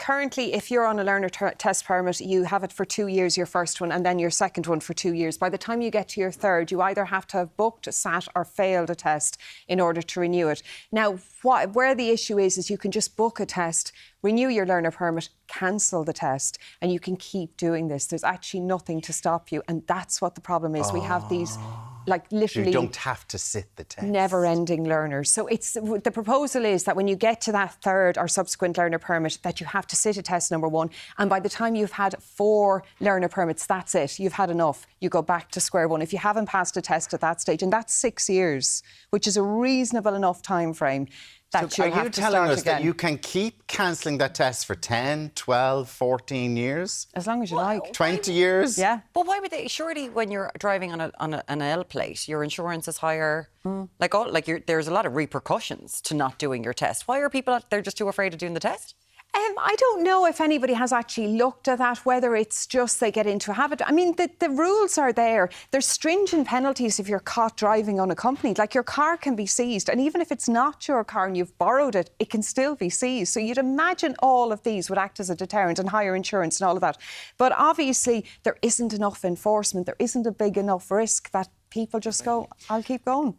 currently, if you're on a learner test permit, you have it for 2 years, your first one, and then your second one for 2 years. By the time you get to your third, you either have to have booked, sat or failed a test in order to renew it. Now, where the issue is you can just book a test, renew your learner permit, cancel the test, and you can keep doing this. There's actually nothing to stop you, and that's what the problem is. We have these, like, literally... You don't have to sit the test. Never-ending learners. So the proposal is that when you get to that third or subsequent learner permit, that you have to sit a test, number one, and by the time you've had 4 learner permits, that's it. You've had enough. You go back to square one. If you haven't passed a test at that stage, and that's 6 years, which is a reasonable enough time frame, that so you'll have to start again. Are you telling us that you can keep cancelling that test for 10, 12, 14 years? As long as you like. 20 years? Yeah. But why would they? Surely when you're driving on an L plate, your insurance is higher. There's a lot of repercussions to not doing your test. Why are people out there just too afraid of doing the test? I don't know if anybody has actually looked at that, whether it's just they get into a habit. I mean, the rules are there. There's stringent penalties if you're caught driving unaccompanied. Like, your car can be seized, and even if it's not your car and you've borrowed it, it can still be seized. So you'd imagine all of these would act as a deterrent, and higher insurance and all of that. But obviously, there isn't enough enforcement. There isn't a big enough risk that people just go, I'll keep going.